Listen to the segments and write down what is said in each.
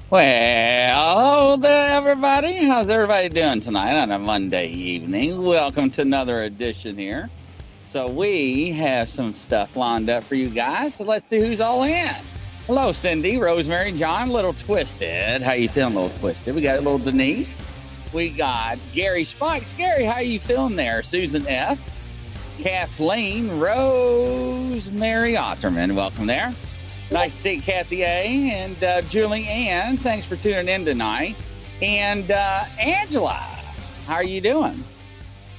Well, hello there, everybody. How's everybody doing tonight on a Monday evening? Welcome to another edition here. So we have some stuff lined up for you guys. So let's see who's all in. Hello, Cindy, Rosemary, John, Little Twisted. How you feeling, Little Twisted? We got a little Denise. We got Gary Spikes. Gary, how you feeling there? Susan F. Kathleen, Rosemary Otterman. Welcome there. Nice to see Kathy A. and Julie Ann. Thanks for tuning in tonight. And Angela, how are you doing?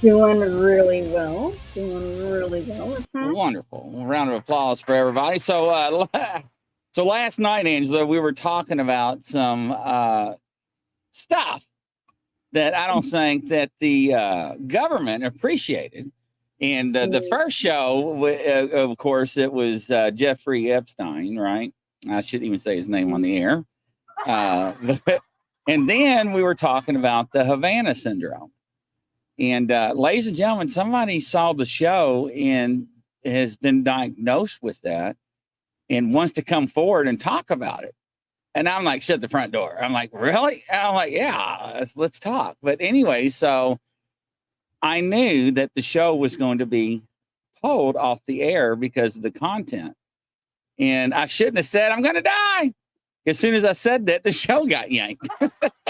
Doing really well. Wonderful. A round of applause for everybody. So last night, Angela, we were talking about some stuff that I don't think that the government appreciated. And the first show, of course, it was Jeffrey Epstein, right? I shouldn't even say his name on the air. And then we were talking about the Havana syndrome. And ladies and gentlemen, somebody saw the show and has been diagnosed with that and wants to come forward and talk about it. And I'm like, shut the front door. I'm like, really? And I'm like, yeah, let's talk. But anyway, so I knew that the show was going to be pulled off the air because of the content. And I shouldn't have said, I'm going to die. As soon as I said that, the show got yanked. Everybody's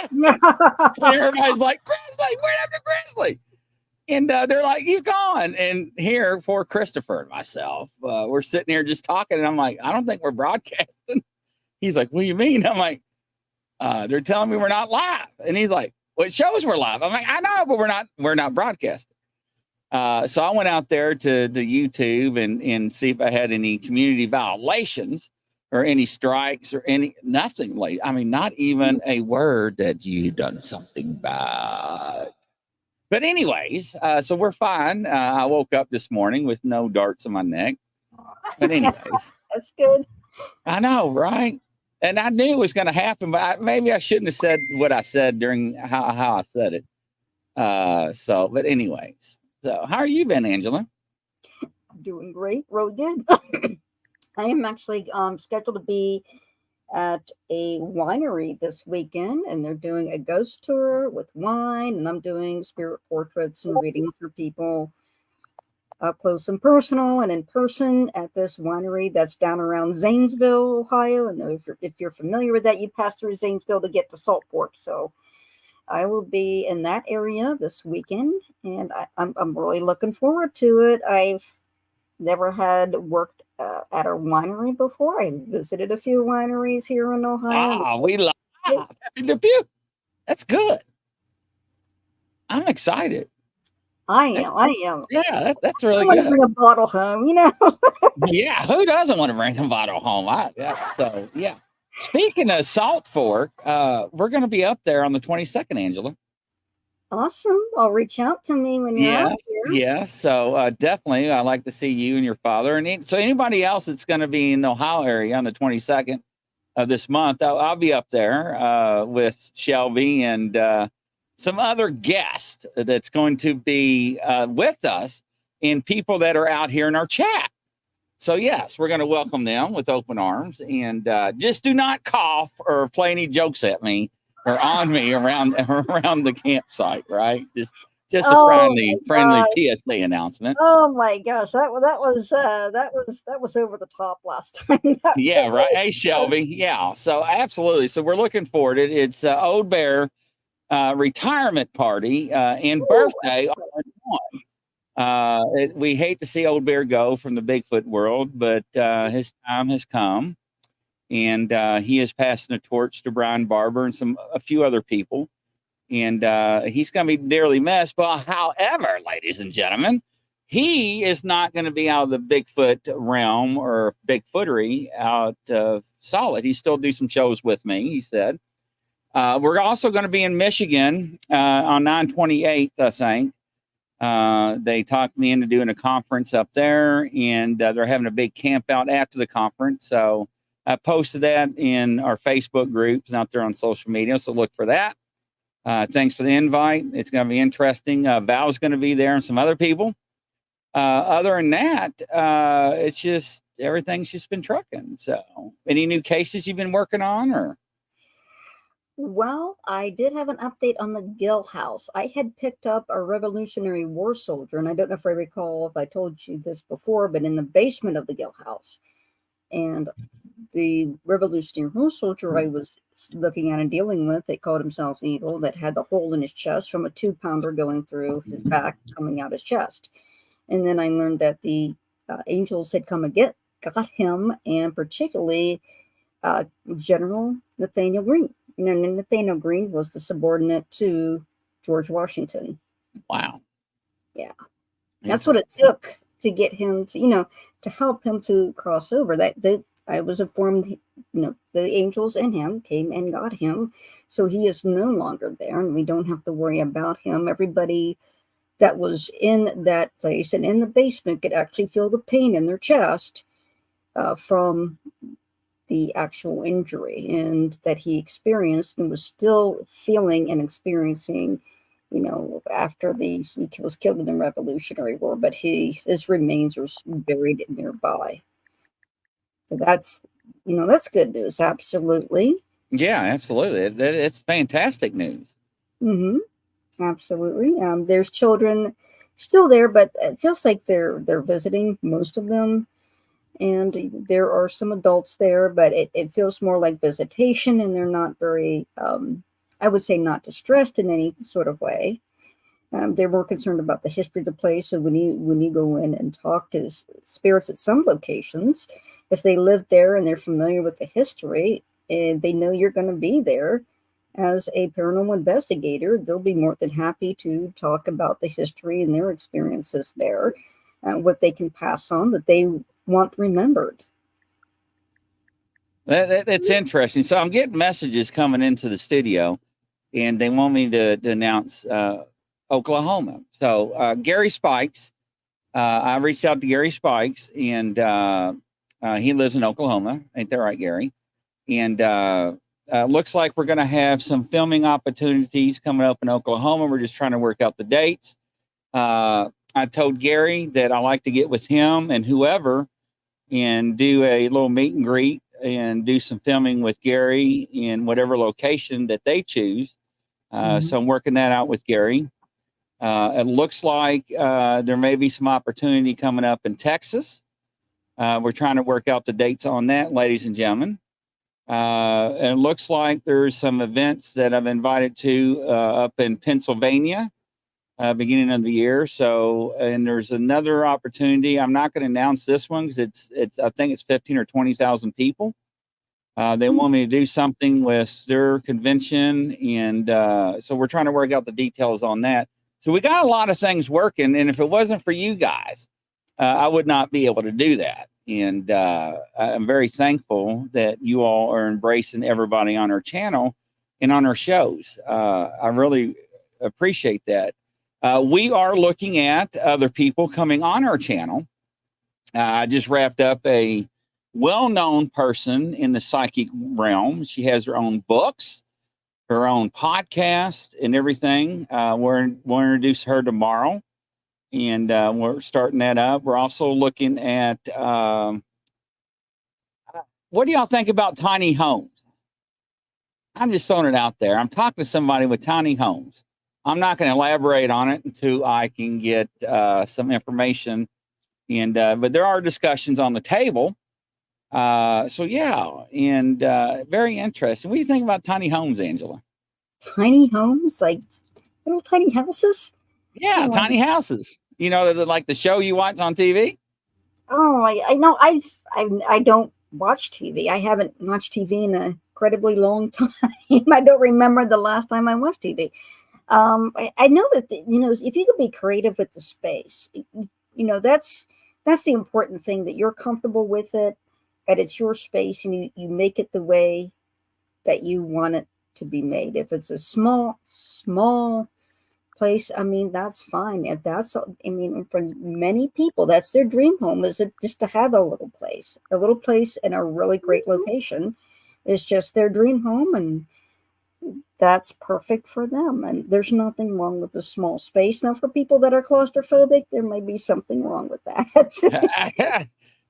like, Grizzly, what happened to Grizzly? And they're like, he's gone. And here, for Christopher and myself, we're sitting here just talking. And I'm like, I don't think we're broadcasting. He's like, what do you mean? I'm like, they're telling me we're not live. And he's like, well, it shows we're live. I'm like, I know, but we're not broadcasting. So I went out there to the YouTube and see if I had any community violations or any strikes or nothing like, I mean, not even a word that you done something bad. But anyways, so we're fine. I woke up this morning with no darts in my neck. But anyways. That's good. I know, right? And I knew it was going to happen, but maybe I shouldn't have said what I said during how I said it. But anyways, so how are you been, Angela? Doing great. Really good. I am actually scheduled to be at a winery this weekend, and they're doing a ghost tour with wine, and I'm doing spirit portraits and readings for people. up close and personal and in person at this winery that's down around Zanesville, Ohio. And if you're familiar with that, you pass through Zanesville to get to Salt Fork. So I will be in that area this weekend, and I'm really looking forward to it. I've never had worked at a winery before. I visited a few wineries here in Ohio. We love Happy to Pew. That's good. I'm excited. I am. Yeah, that's really I want to good. bring a bottle home, Yeah, who doesn't want to bring a bottle home? So, yeah. Speaking of Salt Fork, we're going to be up there on the 22nd, Angela. Awesome. I'll reach out to me when you're out here. Yeah. So definitely, I'd like to see you and your father. And so anybody else that's going to be in the Ohio area on the 22nd of this month, I'll be up there with Shelby and some other guests that's going to be with us and people that are out here in our chat. So, yes, we're going to welcome them with open arms. And just do not cough or play any jokes at me or on me around the campsite, right? Just a friendly PSA announcement. Oh my gosh, that was over the top last time. Yeah, right. Hey, Shelby. Yeah. So absolutely. So we're looking forward. It's Old Bear retirement party and birthday on one. We hate to see Old Bear go from the Bigfoot world, but his time has come. And he is passing the torch to Brian Barber and a few other people. And he's going to be dearly missed. But however, ladies and gentlemen, he is not going to be out of the Bigfoot realm or Bigfootery out of solid. He still do some shows with me, he said. We're also going to be in Michigan on 9/28, I think. They talked me into doing a conference up there, and they're having a big camp out after the conference. So I posted that in our Facebook groups and out there on social media. So look for that. Thanks for the invite. It's going to be interesting. Val's going to be there and some other people. Other than that, it's just everything's just been trucking. So any new cases you've been working on or? Well, I did have an update on the Gill House. I had picked up a Revolutionary War soldier, and I don't know if I recall if I told you this before, but in the basement of the Gill House. And the Revolutionary War soldier I was looking at and dealing with, they called himself Evil, that had the hole in his chest from a 2-pounder going through his back, coming out his chest. And then I learned that the angels had come and got him, and particularly General Nathaniel Greene. And Nathaniel Greene was the subordinate to George Washington. Wow. Yeah. That's what it took to get him to, to help him to cross over. That I was informed, the angels and him came and got him. So he is no longer there, and we don't have to worry about him. Everybody that was in that place and in the basement could actually feel the pain in their chest from the actual injury and that he experienced and was still feeling and experiencing, after he was killed in the Revolutionary War, but his remains are buried nearby. So that's good news. Absolutely. Yeah, absolutely. It's fantastic news. Mm-hmm. Absolutely. There's children still there, but it feels like they're visiting, most of them. And there are some adults there, but it feels more like visitation, and they're not very, I would say, not distressed in any sort of way. They're more concerned about the history of the place. So when you go in and talk to spirits at some locations, if they live there and they're familiar with the history and they know you're going to be there as a paranormal investigator, they'll be more than happy to talk about the history and their experiences there, what they can pass on that they want remembered. That's interesting. So I'm getting messages coming into the studio, and they want me to announce Oklahoma. So Gary Spikes, I reached out to Gary Spikes, and he lives in Oklahoma. Ain't that right, Gary? And looks like we're going to have some filming opportunities coming up in Oklahoma. We're just trying to work out the dates. I told Gary that I like to get with him and whoever and do a little meet and greet and do some filming with Gary in whatever location that they choose. So I'm working that out with Gary. It looks like there may be some opportunity coming up in Texas. We're trying to work out the dates on that, ladies and gentlemen. And it looks like there's some events that I've invited to up in Pennsylvania, beginning of the year. So, and there's another opportunity. I'm not going to announce this one because I think it's 15 or 20,000 people. They want me to do something with their convention. And so we're trying to work out the details on that. So we got a lot of things working. And if it wasn't for you guys, I would not be able to do that. And I'm very thankful that you all are embracing everybody on our channel and on our shows. I really appreciate that. We are looking at other people coming on our channel. I just wrapped up a well-known person in the psychic realm. She has her own books, her own podcast, and everything. We'll introduce her tomorrow. And we're starting that up. We're also looking at what do y'all think about tiny homes? I'm just throwing it out there. I'm talking to somebody with tiny homes. I'm not going to elaborate on it until I can get some information. And but there are discussions on the table. So yeah, and very interesting. What do you think about tiny homes, Angela? Tiny homes, like little tiny houses. Yeah, tiny houses. You know, like the show you watch on TV. Oh, I know. I don't watch TV. I haven't watched TV in an incredibly long time. I don't remember the last time I watched TV. I know that if you could be creative with the space, that's the important thing, that you're comfortable with it, that it's your space, and you make it the way that you want it to be made. If it's a small place, I mean, that's fine. If that's, I mean, for many people, that's their dream home, is it just to have a little place in a really great location is just their dream home, and that's perfect for them. And there's nothing wrong with a small space. Now, for people that are claustrophobic, there may be something wrong with that.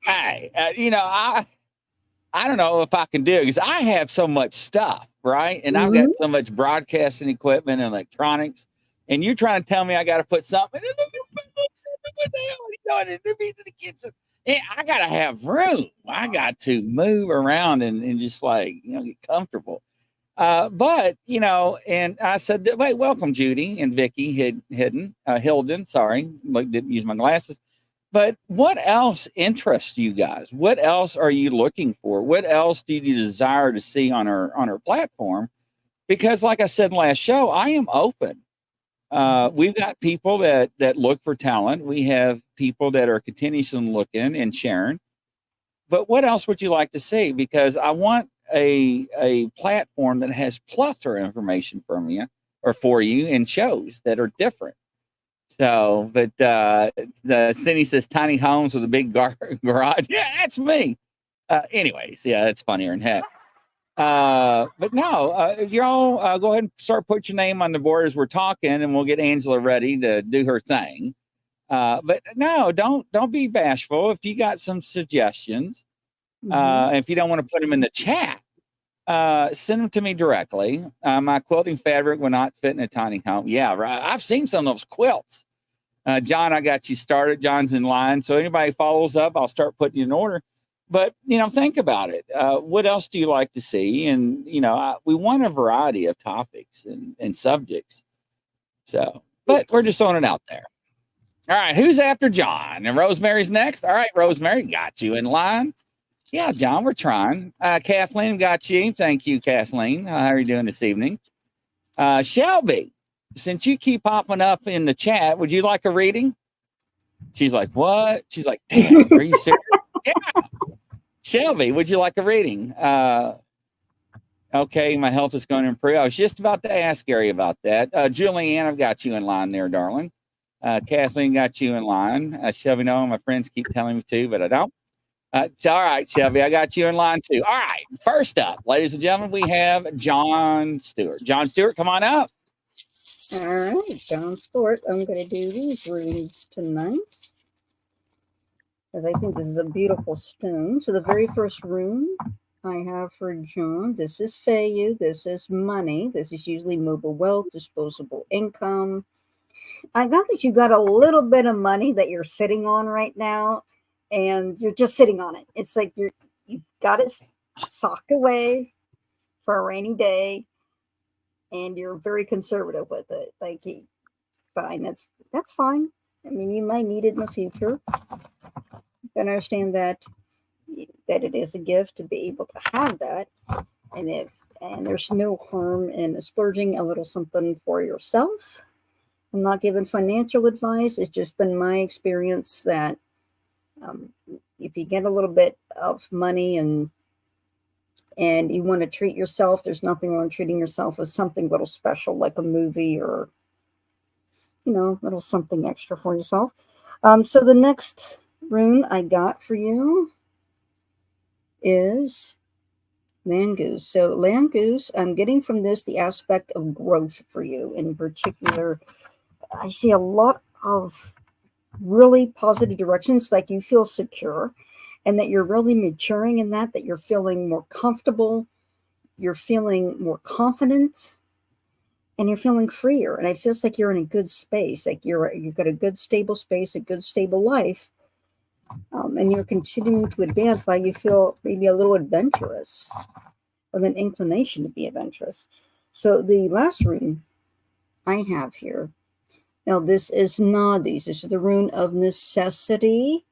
Hey, I don't know if I can do it because I have so much stuff, right? And I've got so much broadcasting equipment and electronics. And you're trying to tell me I got to put something in what the hell are you doing in the kitchen? And I got to have room. I got to move around and just get comfortable. But, and I said, wait, welcome, Judy and Vicky Hilden. Sorry, didn't use my glasses. But what else interests you guys? What else are you looking for? What else do you desire to see on our platform? Because like I said last show, I am open. We've got people that look for talent. We have people that are continuously looking and sharing. But what else would you like to see? Because I want a platform that has plethora information from you or for you and shows that are different. So, but the Cindy says tiny homes with a big garage. Yeah, that's me. Anyways, yeah, that's funnier than heck. But no, y'all go ahead and start put your name on the board as we're talking, and we'll get Angela ready to do her thing. But no, don't be bashful. If you got some suggestions, if you don't want to put them in the chat, send them to me directly. My quilting fabric will not fit in a tiny home. Yeah, right. I've seen some of those quilts. John, I got you started. John's in line. So anybody follows up, I'll start putting you in order. But, think about it. What else do you like to see? And, we want a variety of topics and subjects. So, but we're just throwing it out there. All right. Who's after John? And Rosemary's next. All right. Rosemary, got you in line. Yeah, John, we're trying. Kathleen, got you. Thank you, Kathleen. How are you doing this evening? Shelby, since you keep popping up in the chat, would you like a reading? She's like, what? She's like, damn, are you serious? Yeah. Shelby, would you like a reading? Okay, my health is going to improve. I was just about to ask Gary about that. Julianne, I've got you in line there, darling. Kathleen got you in line. Shelby, no, my friends keep telling me to, but I don't. It's all right, Shelby. I got you in line too. All right. First up, ladies and gentlemen, we have John Stewart. John Stewart, come on up. All right, John Stewart. I'm going to do these readings tonight, because I think this is a beautiful stone. So the very first rune I have for John, this is Feiyu. This is money. This is usually mobile wealth, disposable income. I got that you got a little bit of money that you're sitting on right now, and you're just sitting on it. It's like you've got it socked away for a rainy day, and you're very conservative with it. Like, fine, that's fine. I mean, you might need it in the future. You understand that it is a gift to be able to have that, and there's no harm in splurging a little something for yourself. I'm not giving financial advice. It's just been my experience that if you get a little bit of money and you want to treat yourself, there's nothing wrong treating yourself with something a little special, like a movie or, a little something extra for yourself. So the next rune I got for you is Land Goose. So Land Goose, I'm getting from this the aspect of growth for you. In particular, I see a lot of really positive directions, like you feel secure and that you're really maturing in that you're feeling more comfortable, you're feeling more confident, and you're feeling freer. And it feels like you're in a good space, like you've got a good stable space, a good stable life, and you're continuing to advance. Like you feel maybe a little adventurous, with an inclination to be adventurous. So the last rune I have here, now this is Nadis. This is the rune of necessity,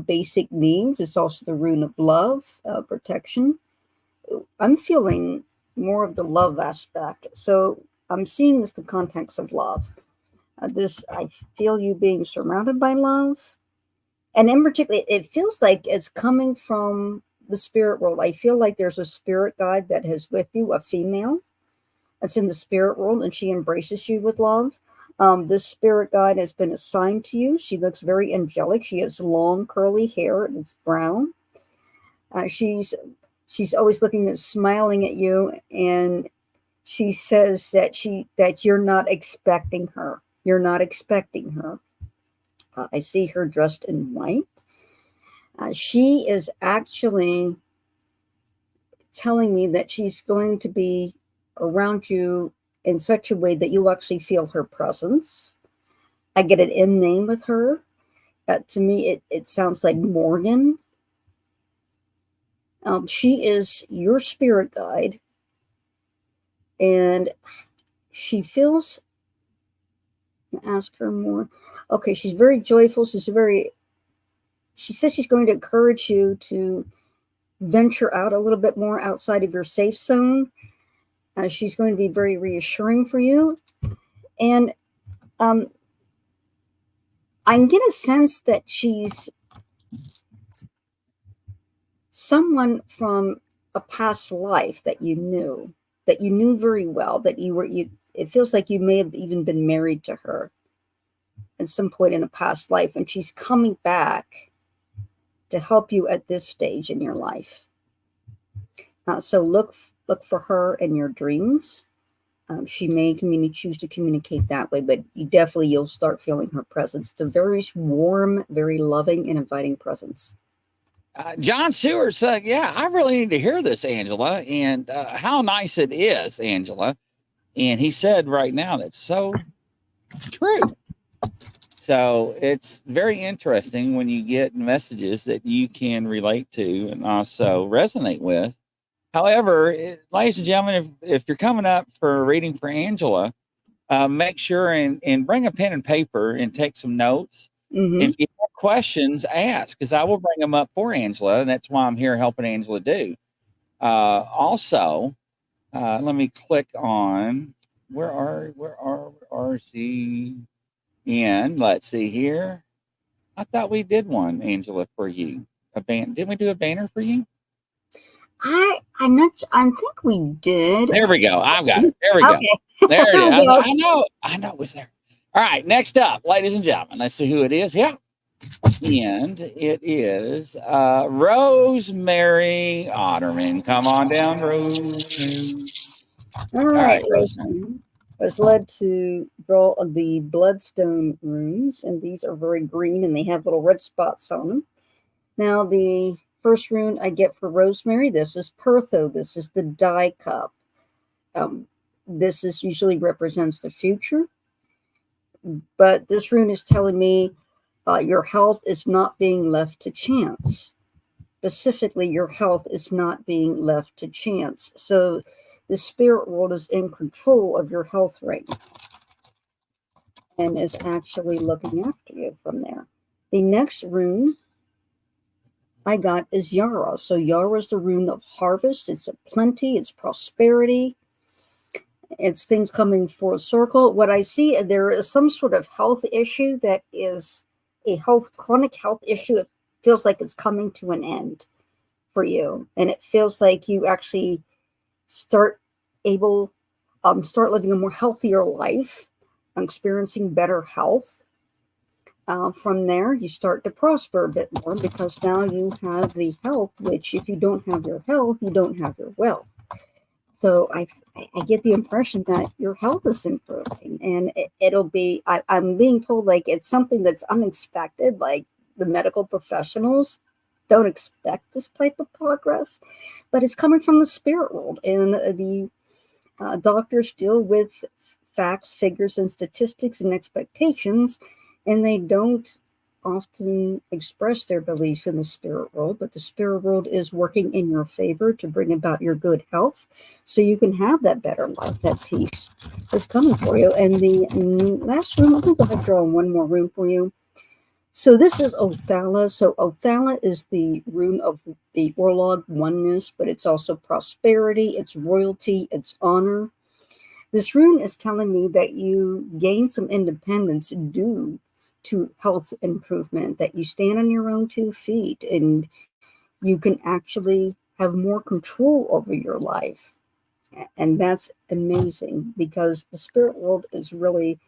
basic needs. It's also the rune of love, protection. I'm feeling more of the love aspect. So I'm seeing this in the context of love. I feel you being surrounded by love. And in particular, it feels like it's coming from the spirit world. I feel like there's a spirit guide that is with you, a female that's in the spirit world, and she embraces you with love. This spirit guide has been assigned to you. She looks very angelic. She has long curly hair, and it's brown. She's always looking and smiling at you, and she says that you're not expecting her. You're not expecting her. I see her dressed in white. She is actually telling me that she's going to be around you in such a way that you actually feel her presence. I get an in name with her. To me, it sounds like Morgan. She is your spirit guide, and she feels. Ask her more. Okay, she's very joyful. She says she's going to encourage you to venture out a little bit more outside of your safe zone. She's going to be very reassuring for you. And I get a sense that she's someone from a past life that you knew very well, it feels like you may have even been married to her at some point in a past life, and she's coming back to help you at this stage in your life. So look for her in your dreams. She may choose to communicate that way, but you'll start feeling her presence. It's a very warm, very loving, and inviting presence. John Seward said, yeah, I really need to hear this, Angela, and how nice it is, Angela. And he said right now, that's so true. So it's very interesting when you get messages that you can relate to and also resonate with. However, ladies and gentlemen, if you're coming up for a reading for Angela, make sure and bring a pen and paper and take some notes. Mm-hmm. If you have questions, ask, because I will bring them up for Angela, and that's why I'm here helping Angela do. Also, let me click on where are she? And let's see here. I thought we did one, Angela, for you. Didn't we do a banner for you? I think we did. There we go. I've got it. There we go. There it is. I know it was there. All right. Next up, ladies and gentlemen, let's see who it is. Yeah. And it is Rosemary Otterman. Come on down, Rose. All right, Rosemary. I was led to draw the bloodstone runes, and these are very green, and they have little red spots on them. Now, the first rune I get for Rosemary, this is Pertho. This is the die cup. This usually represents the future. But this rune is telling me your health is not being left to chance. Specifically, your health is not being left to chance. So the spirit world is in control of your health right now and is actually looking after you from there. The next rune I got is Yara. So Yara is the rune of harvest. It's a plenty, it's prosperity, it's things coming full circle. What I see, there is some sort of health issue that is a chronic health issue. It feels like it's coming to an end for you. And it feels like you actually start living a more healthier life, experiencing better health. From there, you start to prosper a bit more because now you have the health, which if you don't have your health, you don't have your wealth. So I get the impression that your health is improving, and it'll be, I'm being told like it's something that's unexpected, like the medical professionals don't expect this type of progress, but it's coming from the spirit world, and the doctors deal with facts, figures, and statistics and expectations, and they don't often express their belief in the spirit world, but the spirit world is working in your favor to bring about your good health so you can have that better life, that peace is coming for you. And the last room, I think I'll draw one more room for you. So this is Othala. So Othala is the rune of the Orlog oneness, but it's also prosperity, it's royalty, it's honor. This rune is telling me that you gain some independence due to health improvement, that you stand on your own 2 feet and you can actually have more control over your life. And that's amazing because the spirit world is really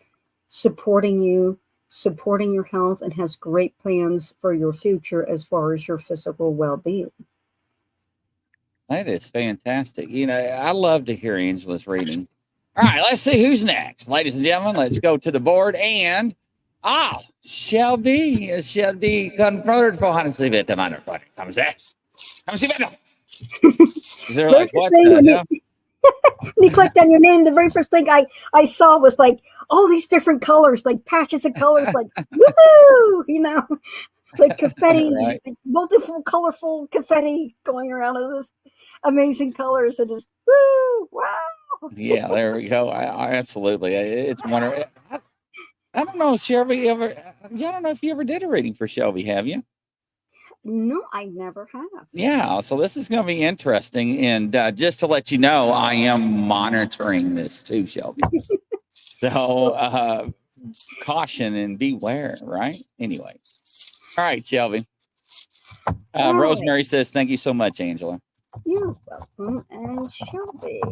supporting you, supporting your health, and has great plans for your future as far as your physical well-being. That is fantastic. You know, I love to hear Angela's reading. All right, let's see who's next. Ladies and gentlemen, let's go to the board. And Shelby confronted for Hansi Vita Manor. Comes there. Comes Vita. They're like, what the hell? When you clicked on your name, the very first thing I saw was like all these different colors, like patches of colors, like woohoo, you know, like confetti, Right. like multiple colorful confetti going around of this amazing colors, and just woo, wow. Yeah, there we go. I absolutely. It's wonderful. I don't know, Shelby ever. I don't know if you ever did a reading for Shelby, have you? No, I never have. Yeah, so this is going to be interesting. And just to let you know, I am monitoring this too, Shelby. So caution and beware, right? Anyway. All right, Shelby. Rosemary says, thank you so much, Angela. You're welcome. And Shelby.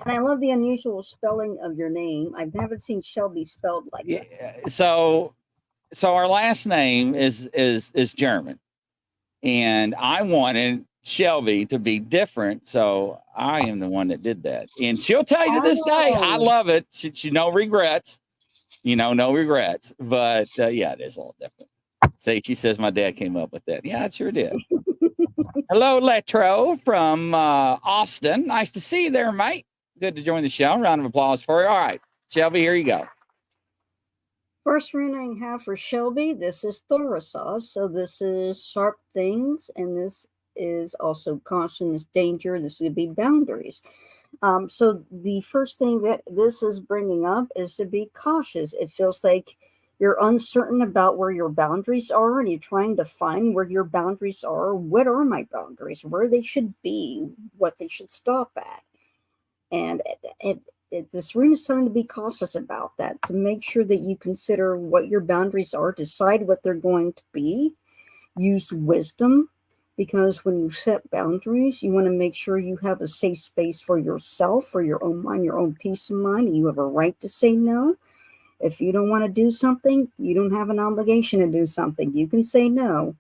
And I love the unusual spelling of your name. I haven't seen Shelby spelled like that. So our last name is German. And I wanted Shelby to be different, so I am the one that did that. And she'll tell you to this day, I love it. She no regrets, no regrets. But yeah, it is a little different. See, she says my dad came up with that. Yeah, it sure did. Hello, Letro from Austin. Nice to see you there, mate. Good to join the show. Round of applause for you. All right, Shelby, here you go. First rune I have for Shelby, this is Thorasos. So this is sharp things, and this is also caution, this danger, this would be boundaries. So the first thing that this is bringing up is to be cautious. It feels like you're uncertain about where your boundaries are, and you're trying to find where your boundaries are. What are my boundaries? Where they should be, what they should stop at. And this rune is telling you to be cautious about that, to make sure that you consider what your boundaries are, decide what they're going to be, use wisdom, because when you set boundaries, you want to make sure you have a safe space for yourself, for your own mind, your own peace of mind. You have a right to say no. If you don't want to do something, you don't have an obligation to do something. You can say no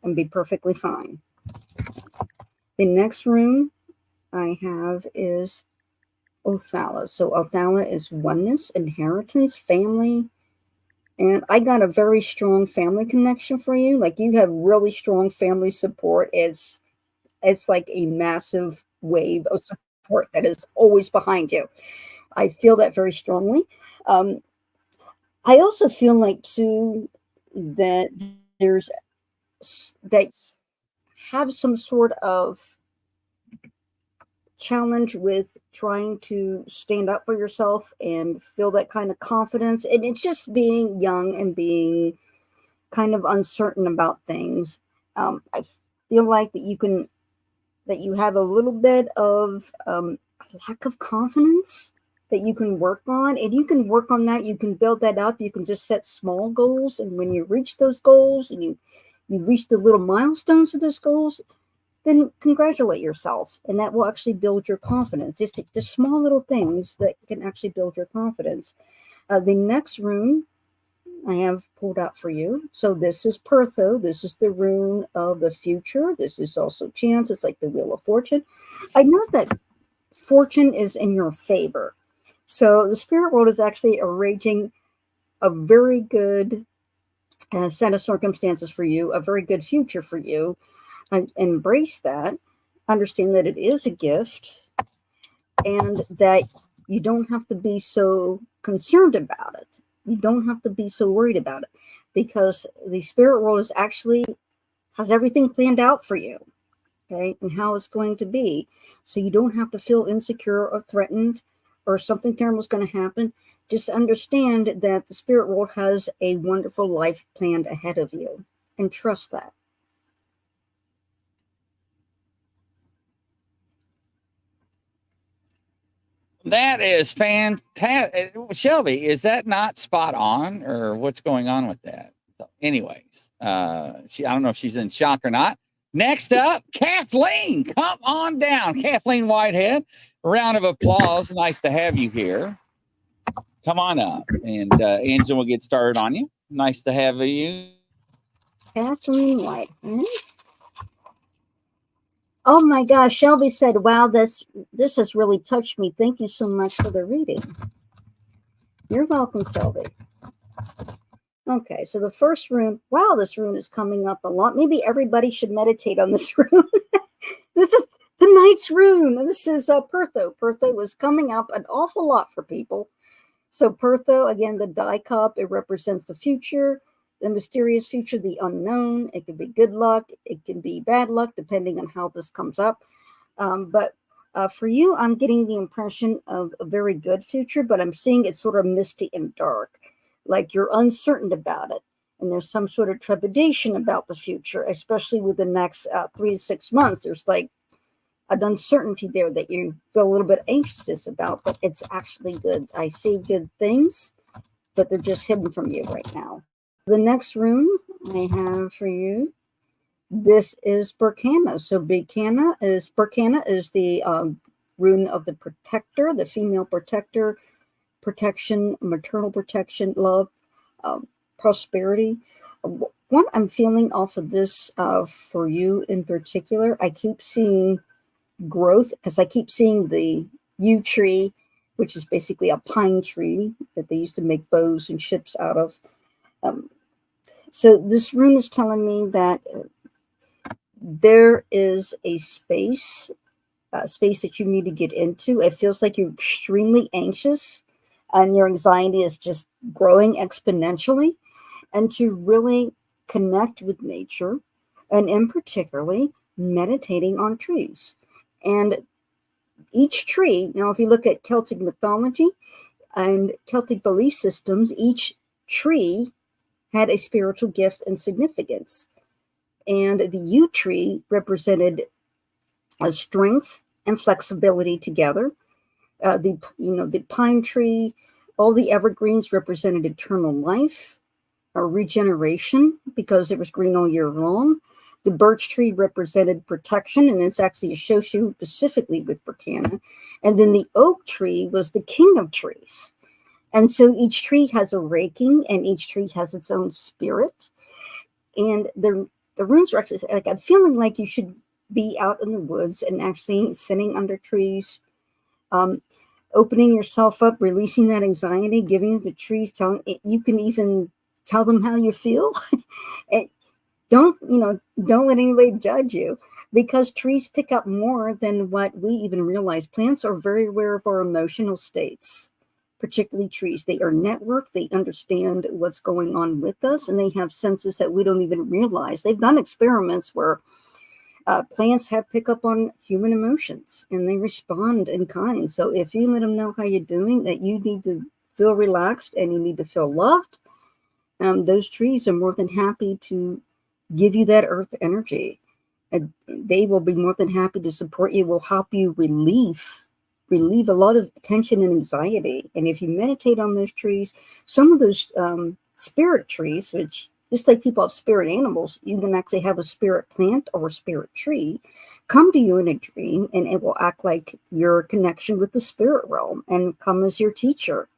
and be perfectly fine. The next rune I have is Othala. So Othala is oneness, inheritance, family. And I got a very strong family connection for you. Like you have really strong family support. It's like a massive wave of support that is always behind you. I feel that very strongly. I also feel like too that there's that have some sort of challenge with trying to stand up for yourself and feel that kind of confidence. And it's just being young and being kind of uncertain about things. I feel like that you have a little bit of lack of confidence that you can work on, and you can work on that. You can build that up. You can just set small goals, and when you reach those goals and you reach the little milestones of those goals, then congratulate yourself, and that will actually build your confidence. It's the small little things that can actually build your confidence. The next rune I have pulled out for you. So this is Pertho. This is the rune of the future. This is also chance. It's like the Wheel of Fortune. I know that fortune is in your favor. So the spirit world is actually arranging a very good set of circumstances for you, a very good future for you. And embrace that. Understand that it is a gift and that you don't have to be so concerned about it. You don't have to be so worried about it because the spirit world is actually has everything planned out for you, okay, and how it's going to be. So you don't have to feel insecure or threatened or something terrible is going to happen. Just understand that the spirit world has a wonderful life planned ahead of you and trust that. That is fantastic. Shelby, is that not spot on or what's going on with that? So anyways, I don't know if she's in shock or not. Next up, Kathleen, come on down. Kathleen Whitehead, a round of applause. Nice to have you here. Come on up, and Angela will get started on you. Nice to have you. Kathleen Whitehead. Oh my gosh, Shelby said, wow, this has really touched me. Thank you so much for the reading. You're welcome, Shelby. Okay, so the first rune, wow, this rune is coming up a lot. Maybe everybody should meditate on this rune. This is the Knight's rune. This is Pertho. Pertho is coming up an awful lot for people. So Pertho, again, the die cup, it represents the future. The mysterious future, the unknown. It can be good luck. It can be bad luck, depending on how this comes up. But for you, I'm getting the impression of a very good future, but I'm seeing it sort of misty and dark, like you're uncertain about it. And there's some sort of trepidation about the future, especially with the next 3 to 6 months. There's like an uncertainty there that you feel a little bit anxious about, but it's actually good. I see good things, but they're just hidden from you right now. The next rune I have for you, this is Berkana. So Berkana is the rune of the protector, the female protector, protection, maternal protection, love, prosperity. What I'm feeling off of this for you in particular, I keep seeing growth because I keep seeing the yew tree, which is basically a pine tree that they used to make bows and ships out of. So this rune is telling me that there is a space that you need to get into. It feels like you're extremely anxious and your anxiety is just growing exponentially, and to really connect with nature, and in particularly meditating on trees. And each tree, now if you look at Celtic mythology and Celtic belief systems, each tree had a spiritual gift and significance. And the yew tree represented a strength and flexibility together. The pine tree, all the evergreens represented eternal life, or regeneration, because it was green all year long. The birch tree represented protection, and it's actually associated specifically with Berkana. And then the oak tree was the king of trees. And so each tree has a raking, and each tree has its own spirit. And the runes are actually like, I'm feeling like you should be out in the woods and actually sitting under trees, opening yourself up, releasing that anxiety, giving the trees, you can even tell them how you feel. Don't let anybody judge you, because trees pick up more than what we even realize. Plants are very aware of our emotional states, particularly trees. They are networked. They understand what's going on with us, and they have senses that we don't even realize. They've done experiments where plants have pick up on human emotions, and they respond in kind. So if you let them know how you're doing, that you need to feel relaxed and you need to feel loved, those trees are more than happy to give you that earth energy. And they will be more than happy to support you, will help you relieve a lot of tension and anxiety. And if you meditate on those trees, some of those spirit trees, which just like people have spirit animals, you can actually have a spirit plant or a spirit tree come to you in a dream, and it will act like your connection with the spirit realm and come as your teacher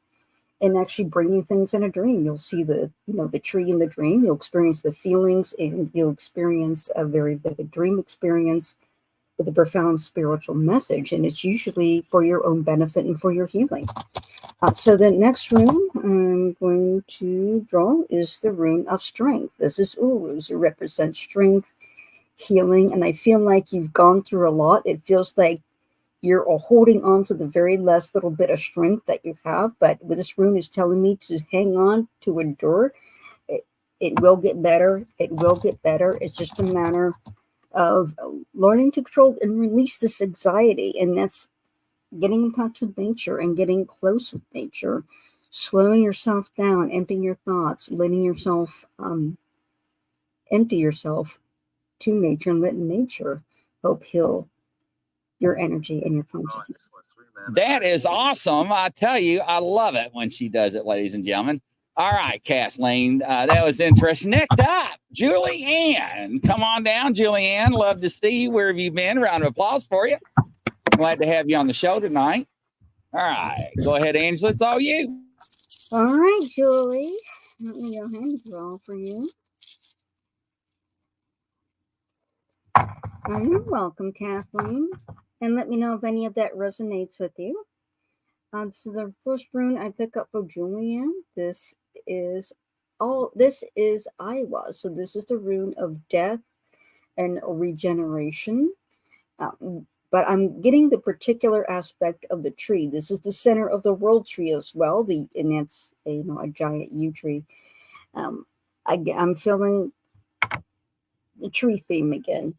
and actually bring you things in a dream. You'll see the tree in the dream. You'll experience the feelings, and you'll experience a very vivid dream experience with a profound spiritual message. And it's usually for your own benefit and for your healing. So the next rune I'm going to draw is the rune of strength. This is Uruz. It represents strength, healing, and I feel like you've gone through a lot. It feels like you're holding on to the very last little bit of strength that you have, but this rune is telling me to hang on, to endure. It will get better. It will get better. It's just a matter of learning to control and release this anxiety, and that's getting in touch with nature and getting close with nature, slowing yourself down, emptying your thoughts, letting yourself empty yourself to nature, and letting nature help heal your energy and your consciousness. That is awesome. I tell you, I love it when she does it, ladies and gentlemen. All right, Kathleen, that was interesting. Next up, Julianne. Come on down, Julianne. Love to see you. Where have you been? Round of applause for you. Glad to have you on the show tonight. All right, go ahead, Angela. It's all you. All right, Julie. Let me go ahead and draw for you. You're welcome, Kathleen. And let me know if any of that resonates with you. So the first rune I pick up for Julianne, this is Iowa. So this is the rune of death and regeneration. But I'm getting the particular aspect of the tree. This is the center of the world tree as well. And it's a giant yew tree. I'm feeling the tree theme again.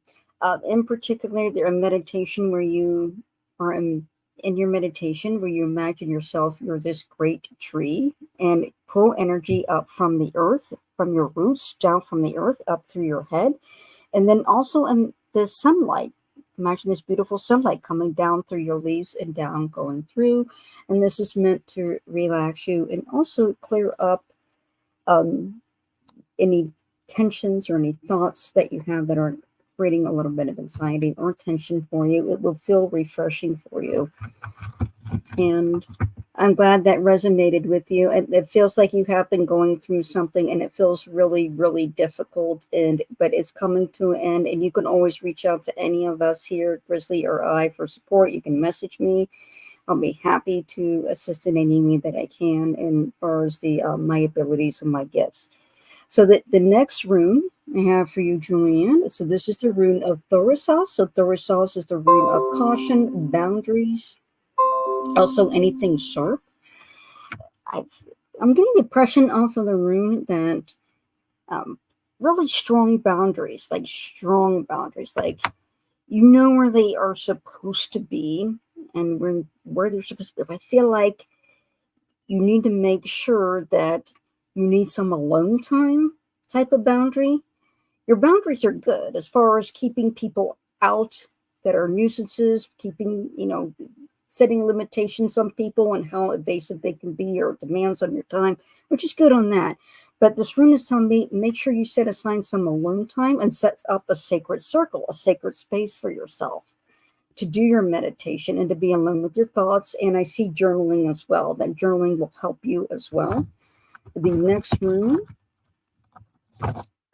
In particular, there a meditation where you are in your meditation where you imagine yourself, you're this great tree, and pull energy up from the earth, from your roots, down from the earth, up through your head. And then also in the sunlight, imagine this beautiful sunlight coming down through your leaves and down, going through. And this is meant to relax you and also clear up any tensions or any thoughts that you have that are creating a little bit of anxiety or tension for you. It will feel refreshing for you. And I'm glad that resonated with you. And it feels like you have been going through something, and it feels really, really difficult, but it's coming to an end. And you can always reach out to any of us here, Grizzly or I, for support. You can message me. I'll be happy to assist in any way that I can, and as far as my abilities and my gifts. So the next rune I have for you, Julianne. So this is the rune of Thorisos. So Thorisos is the rune of caution, boundaries, also anything sharp. I'm getting the impression off of the rune that really strong boundaries, like you know where they are supposed to be and where they're supposed to be. I feel like you need to make sure that you need some alone time type of boundary. Your boundaries are good as far as keeping people out that are nuisances, setting limitations on people and how evasive they can be or demands on your time, which is good on that. But this rune is telling me, make sure you set aside some alone time and set up a sacred circle, a sacred space for yourself to do your meditation and to be alone with your thoughts. And I see journaling as well. That journaling will help you as well. The next rune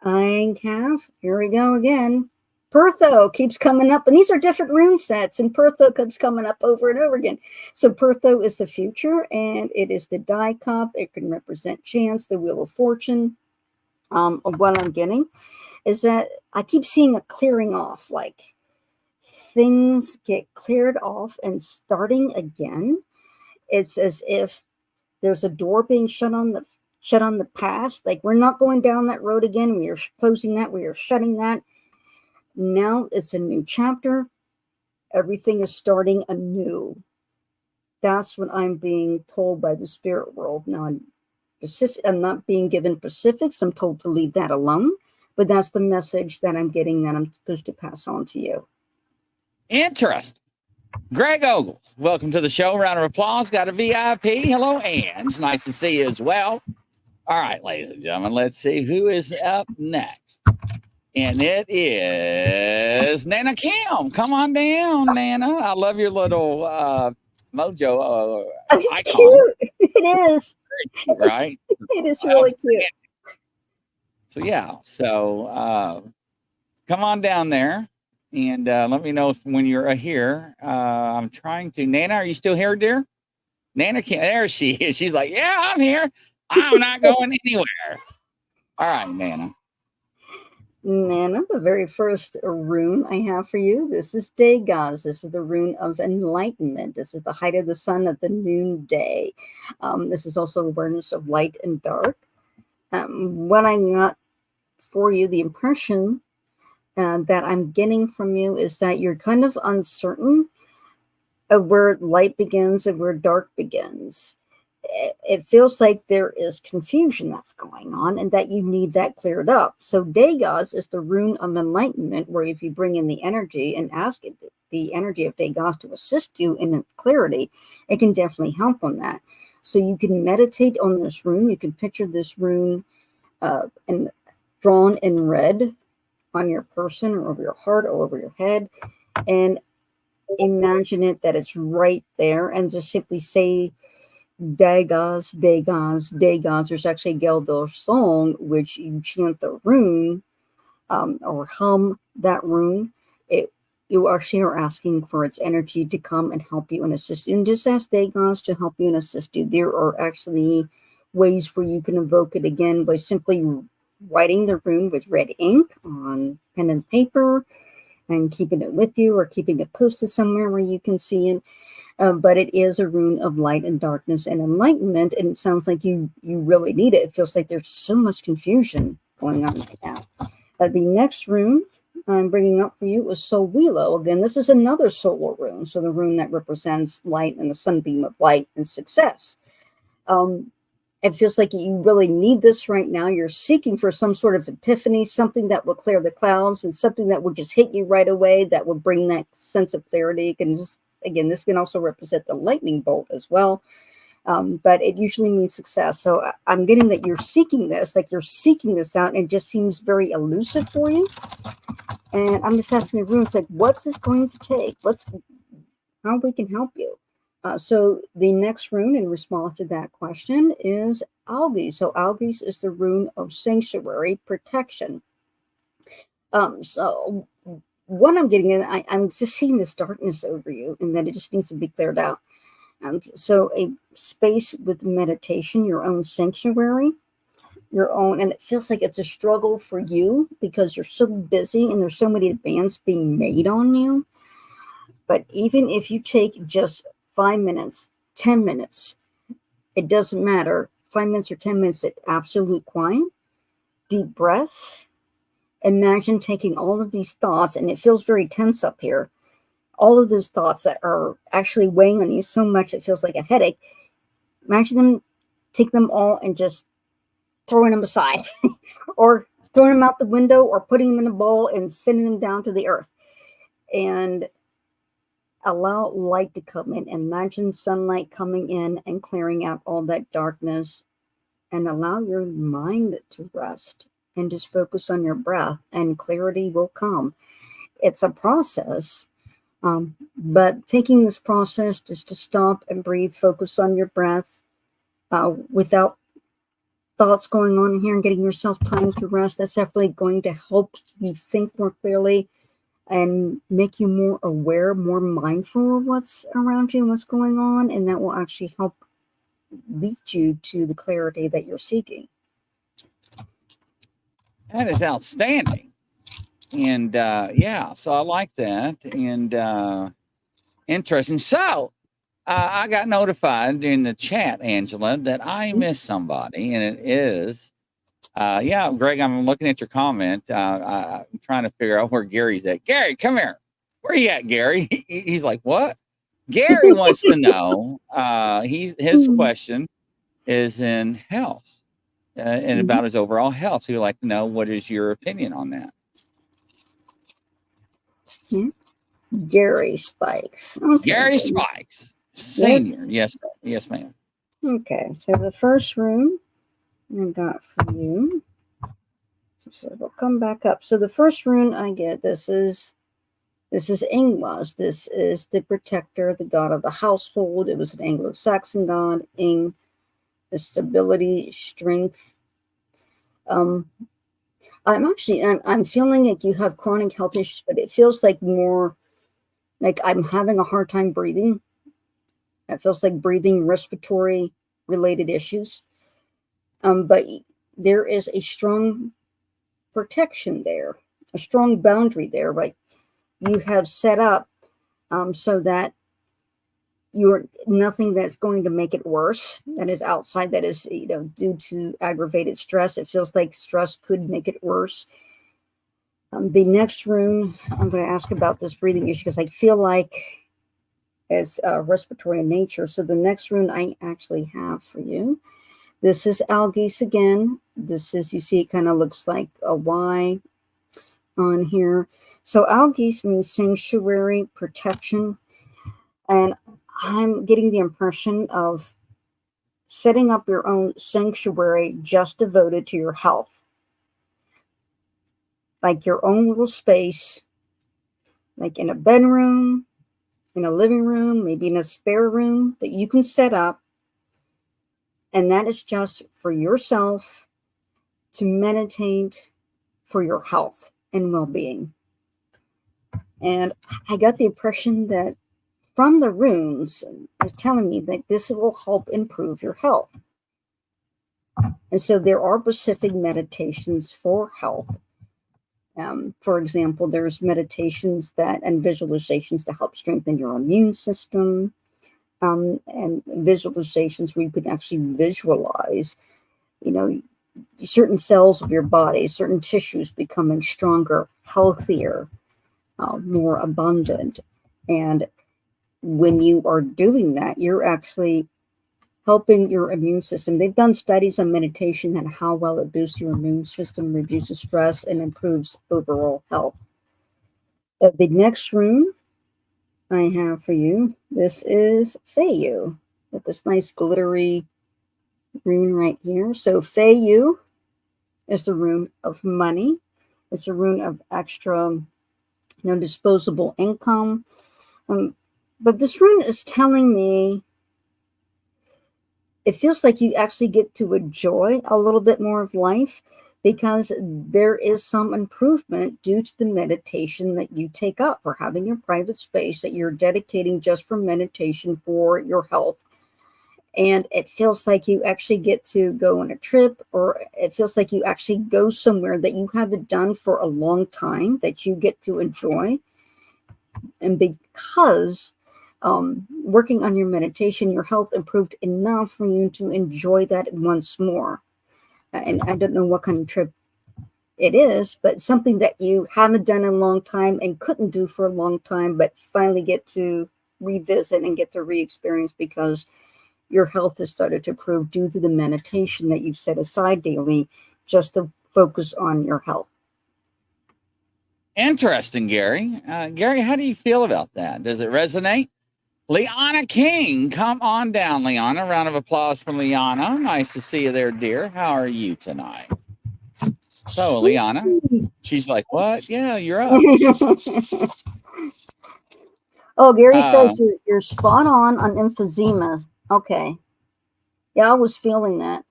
I have, here we go again. Pertho keeps coming up, and these are different rune sets, and Pertho keeps coming up over and over again. So Pertho is the future, and it is the die cup. It can represent chance, the wheel of fortune. What I'm getting is that I keep seeing a clearing off, like things get cleared off and starting again. It's as if there's a door being shut on the past. Like, we're not going down that road again. We are closing that. We are shutting that. Now it's a new chapter. Everything is starting anew. That's what I'm being told by the spirit world. Now, I'm not being given specifics. I'm told to leave that alone. But that's the message that I'm getting that I'm supposed to pass on to you. Interesting. Greg Ogles, welcome to the show. Round of applause. Got a VIP. Hello, Ange. Nice to see you as well. All right, ladies and gentlemen, let's see who is up next. And it is Nana Kim. Come on down, Nana. I love your little mojo It's icon. cute. It is. Cute, right? It is really cute. So, yeah. So, come on down there and let me know when you're here. I'm trying to. Nana, are you still here, dear? Nana can't. There she is. She's like, yeah, I'm here. I'm not going anywhere. All right, Nana. Nana, the very first rune I have for you, this is Dagaz. This is the rune of enlightenment. This is the height of the sun at the noonday. This is also awareness of light and dark. What I got for you, the impression that I'm getting from you is that you're kind of uncertain of where light begins and where dark begins. It feels like there is confusion that's going on and that you need that cleared up. So Dagaz is the rune of enlightenment, where if you bring in the energy and ask it, the energy of Dagaz to assist you in clarity, it can definitely help on that. So you can meditate on this rune. You can picture this rune and drawn in red on your person or over your heart or over your head, and imagine it that it's right there, and just simply say Dagaz, Dagaz, Dagaz. There's actually a Geldor song which you chant the rune or hum that rune. You actually are asking for its energy to come and help you and assist you. And just ask Dagaz to help you and assist you. There are actually ways where you can invoke it again by simply writing the rune with red ink on pen and paper and keeping it with you, or keeping it posted somewhere where you can see it. But it is a rune of light and darkness and enlightenment, and it sounds like you really need it. It feels like there's so much confusion going on right now. The next rune I'm bringing up for you is Solwilo. Again, this is another solar rune, so the rune that represents light and the sunbeam of light and success. It feels like you really need this right now. You're seeking for some sort of epiphany, something that will clear the clouds, and something that will just hit you right away, that will bring that sense of clarity. It can just, again, this can also represent the lightning bolt as well. But it usually means success. So I'm getting that you're seeking this, like you're seeking this out, and it just seems very elusive for you. And I'm just asking the runes, like, what's this going to take? How we can help you? So the next rune in response to that question is Algis. So Algis is the rune of sanctuary protection. So what I'm getting in, I'm just seeing this darkness over you, and that it just needs to be cleared out. So a space with meditation, your own sanctuary, your own, and it feels like it's a struggle for you because you're so busy and there's so many demands being made on you. But even if you take just 5 minutes, 10 minutes, it doesn't matter. 5 minutes or 10 minutes at absolute quiet, deep breaths. Imagine taking all of these thoughts, and it feels very tense up here. All of those thoughts that are actually weighing on you so much it feels like a headache. Imagine them, take them all and just throwing them aside or throwing them out the window or putting them in a bowl and sending them down to the earth. And allow light to come in. Imagine sunlight coming in and clearing out all that darkness, and allow your mind to rest and just focus on your breath, and clarity will come. It's a process, but taking this process just to stop and breathe, focus on your breath without thoughts going on here, and getting yourself time to rest, that's definitely going to help you think more clearly and make you more aware, more mindful of what's around you and what's going on. And that will actually help lead you to the clarity that you're seeking. That is outstanding. And yeah, so I like that. And interesting. So I got notified in the chat, Angela, that I missed somebody, and it is yeah, Greg, I'm looking at your comment. I'm trying to figure out where Gary's at. Gary, come here. Where you at, Gary? He's like, what? Gary wants to know. His question is in health and about his overall health. So he'd like to know, what is your opinion on that? Gary Spikes. Okay. Gary Spikes, Senior. Yes, ma'am. Okay, so the first room I got for you. So we'll come back up. So the first rune I get, this is Ingwas. This is the protector, the god of the household. It was an Anglo-Saxon god. Ing, the stability, strength. I'm feeling like you have chronic health issues, but it feels like more like I'm having a hard time breathing. It feels like breathing, respiratory related issues. But there is a strong protection there, a strong boundary there, right? You have set up so that you're nothing that's going to make it worse. That is outside. That is, due to aggravated stress. It feels like stress could make it worse. The next rune, I'm going to ask about this breathing issue because I feel like it's respiratory in nature. So the next rune I actually have for you, this is Algis again. This is, you see, it kind of looks like a Y on here. So Algis means sanctuary, protection. And I'm getting the impression of setting up your own sanctuary just devoted to your health. Like your own little space, like in a bedroom, in a living room, maybe in a spare room that you can set up. And that is just for yourself to meditate for your health and well-being. And I got the impression that from the runes, it's telling me that this will help improve your health. And so there are specific meditations for health. For example, there's meditations and visualizations to help strengthen your immune system, and visualizations where you can actually visualize, certain cells of your body, certain tissues becoming stronger, healthier, more abundant. And when you are doing that, you're actually helping your immune system. They've done studies on meditation and how well it boosts your immune system, reduces stress, and improves overall health. The next rune I have for you, this is Feiyu, with this nice glittery rune right here. So Feiyu is the rune of money. It's a rune of extra, disposable income. But this rune is telling me it feels like you actually get to enjoy a little bit more of life because there is some improvement due to the meditation that you take up, or having your private space that you're dedicating just for meditation for your health. And it feels like you actually get to go on a trip, or it feels like you actually go somewhere that you haven't done for a long time that you get to enjoy. And because working on your meditation, your health improved enough for you to enjoy that once more. And I don't know what kind of trip it is, but something that you haven't done in a long time and couldn't do for a long time, but finally get to revisit and get to re-experience because your health has started to improve due to the meditation that you've set aside daily just to focus on your health. Interesting, Gary. Gary, how do you feel about that? Does it resonate? Liana King, come on down, Liana. Round of applause for Liana. Nice to see you there, dear. How are you tonight? So, Liana, she's like, what? Yeah, you're up. Oh, Gary says you're spot on emphysema. Okay. Yeah, I was feeling that.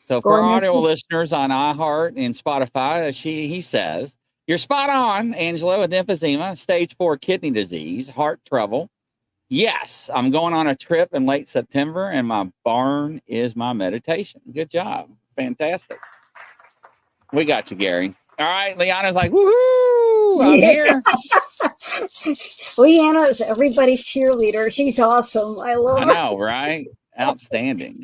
So for audio listeners on iHeart and Spotify, he says, you're spot on, Angela, with emphysema, stage 4 kidney disease, heart trouble. Yes, I'm going on a trip in late September, and my barn is my meditation. Good job. Fantastic. We got you, Gary. All right, Liana's like, woohoo, I'm here. Leanna is everybody's cheerleader. She's awesome. I love her. I know, right? Outstanding.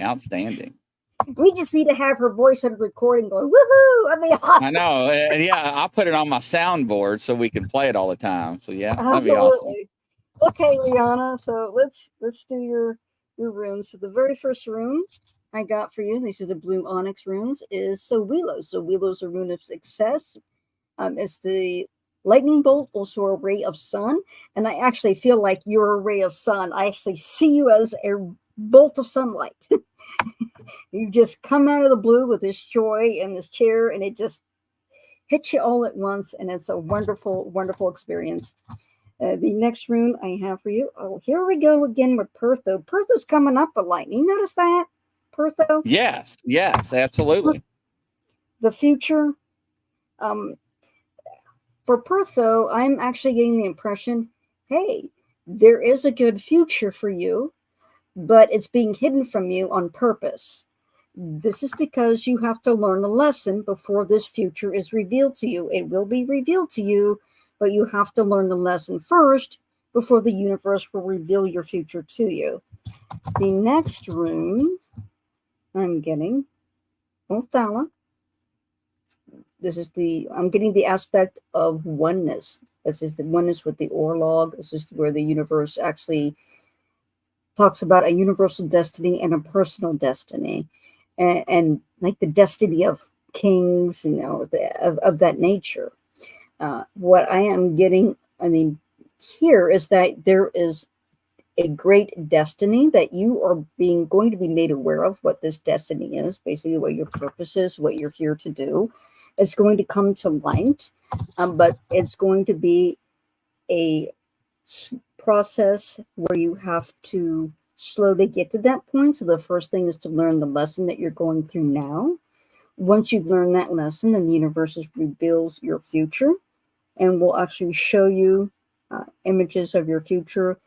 We just need to have her voice on recording going, woohoo! That'd be awesome. I know. Yeah, I'll put it on my soundboard so we can play it all the time. So yeah, that'd be awesome. Okay, Liana. So let's do your runes. So the very first rune I got for you, these are the blue onyx runes, is Sowilo. Sowilo's a rune of success. It's the lightning bolt, also a ray of sun. And I actually feel like you're a ray of sun. I actually see you as a bolt of sunlight. You just come out of the blue with this joy and this chair, and it just hits you all at once. And it's a wonderful, wonderful experience. The next rune I have for you. Oh, here we go again with Pertho. Pertho's coming up a light. You notice that? Pertho? Yes, absolutely. The future. For Pertho, I'm actually getting the impression, hey, there is a good future for you, but it's being hidden from you on purpose. This is because you have to learn a lesson before this future is revealed to you. It will be revealed to you, but you have to learn the lesson first before the universe will reveal your future to you. The next rune I'm getting, Othala. I'm getting the aspect of oneness. This is the oneness with the Orlog. This is where the universe actually talks about a universal destiny and a personal destiny. And like the destiny of kings, of that nature. What I am getting, here is that there is a great destiny that you are going to be made aware of what this destiny is, basically what your purpose is, what you're here to do. It's going to come to light, but it's going to be a process where you have to slowly get to that point. So the first thing is to learn the lesson that you're going through now. Once you've learned that lesson, then the universe reveals your future and will actually show you images of your future.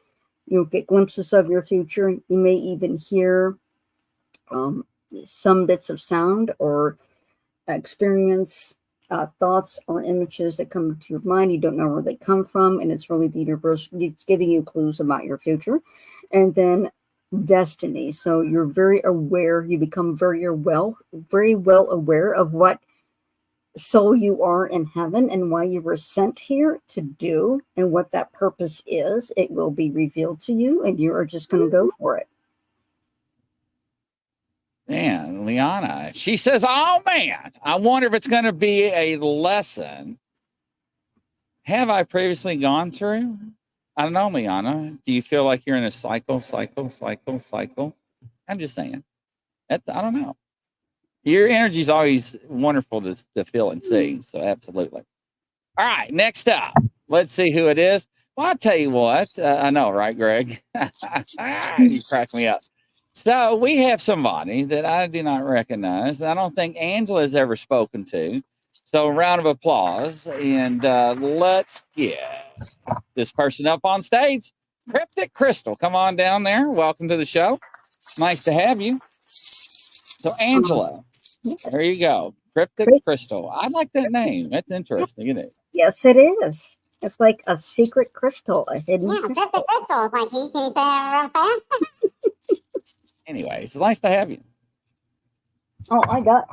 You'll get glimpses of your future. You may even hear some bits of sound or experience thoughts or images that come to your mind. You don't know where they come from, and it's really the universe. It's giving you clues about your future. And then destiny. So you're very aware. You become very well aware of what soul you are in heaven and why you were sent here to do, and what that purpose is. It will be revealed to you, and you are just going to go for it. Man, Liana, she says, oh man, I wonder if it's going to be a lesson. Have I previously gone through? I don't know, Liana. Do you feel like you're in a cycle? I'm just saying. I don't know. Your energy is always wonderful to feel and see. So absolutely. All right, next up. Let's see who it is. Well, I'll tell you what. I know, right, Greg? You crack me up. So we have somebody that I do not recognize. I don't think Angela has ever spoken to. So a round of applause. And let's get this person up on stage. Cryptic Crystal, come on down there. Welcome to the show. Nice to have you. So Angela, there you go. Cryptic Crystal. I like that name. That's interesting, isn't it? Yes, it is. It's like a secret crystal, a hidden crystal. Cryptic Crystal. Like, can you say that real fast? Anyways, it's nice to have you. Oh, I got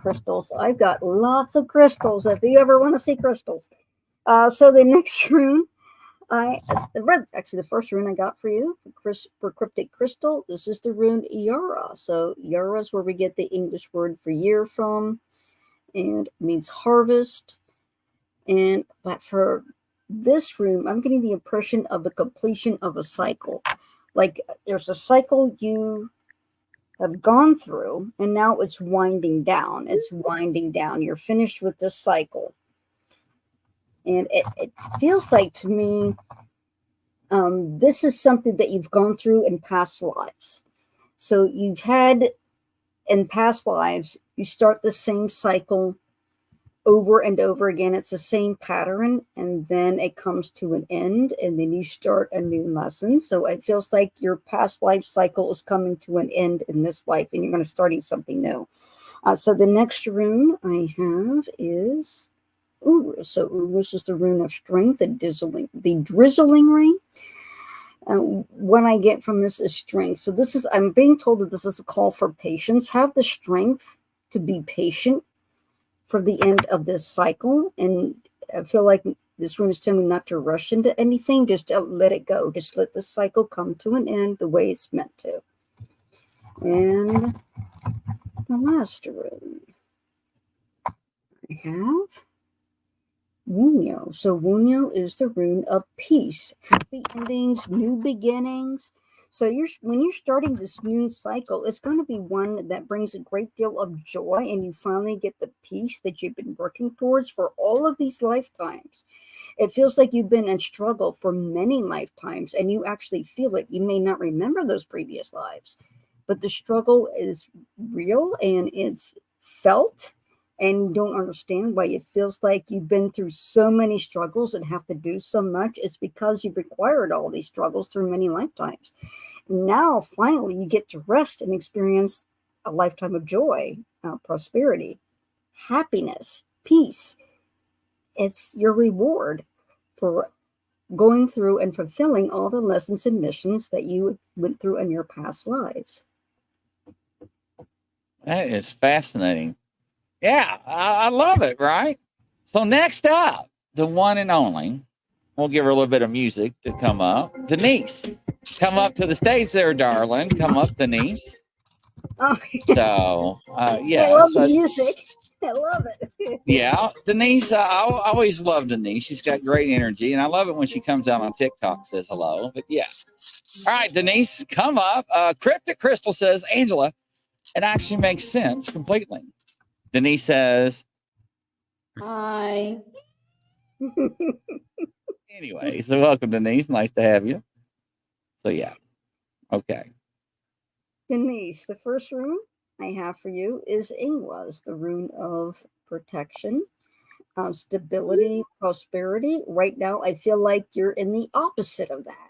crystals. I've got lots of crystals. If you ever want to see crystals. So the next rune, the first rune I got for you for Cryptic Crystal, this is the rune Yara. So Yara is where we get the English word for year from, and it means harvest. But for this rune, I'm getting the impression of the completion of a cycle. Like there's a cycle you have gone through, and now it's winding down. You're finished with this cycle. And it feels like to me, this is something that you've gone through in past lives. So you've had in past lives, you start the same cycle over and over again. It's the same pattern, and then it comes to an end, and then you start a new lesson. So it feels like your past life cycle is coming to an end in this life, and you're going to start something new. So the next rune I have is Urus. So Urus is the rune of strength, the drizzling ring. What I get from this is strength. So I'm being told that this is a call for patience. Have the strength to be patient for the end of this cycle. And I feel like this rune is telling me not to rush into anything, just to let it go. Just let the cycle come to an end the way it's meant to. And the last rune I have Wunyo. So Wunyo is the rune of peace, happy endings, new beginnings. So when you're starting this new cycle, it's going to be one that brings a great deal of joy, and you finally get the peace that you've been working towards for all of these lifetimes. It feels like you've been in struggle for many lifetimes, and you actually feel it. You may not remember those previous lives, but the struggle is real and it's felt. And you don't understand why it feels like you've been through so many struggles and have to do so much. It's because you've required all these struggles through many lifetimes. Now, finally, you get to rest and experience a lifetime of joy, prosperity, happiness, peace. It's your reward for going through and fulfilling all the lessons and missions that you went through in your past lives. That is fascinating. Yeah, I love it, right? So next up, the one and only, we'll give her a little bit of music to come up. Denise, come up to the stage there, darling. Come up, Denise. Oh. So, yeah. I love the music. I love it. Yeah, Denise, I always love Denise. She's got great energy, and I love it when she comes out on TikTok and says hello. But yeah. All right, Denise, come up. Cryptic Crystal says, Angela, it actually makes sense completely. Denise says, Hi. Anyway, so welcome, Denise. Nice to have you. So, yeah. Okay. Denise, the first rune I have for you is Ingwas, the rune of protection, stability, prosperity. Right now, I feel like you're in the opposite of that.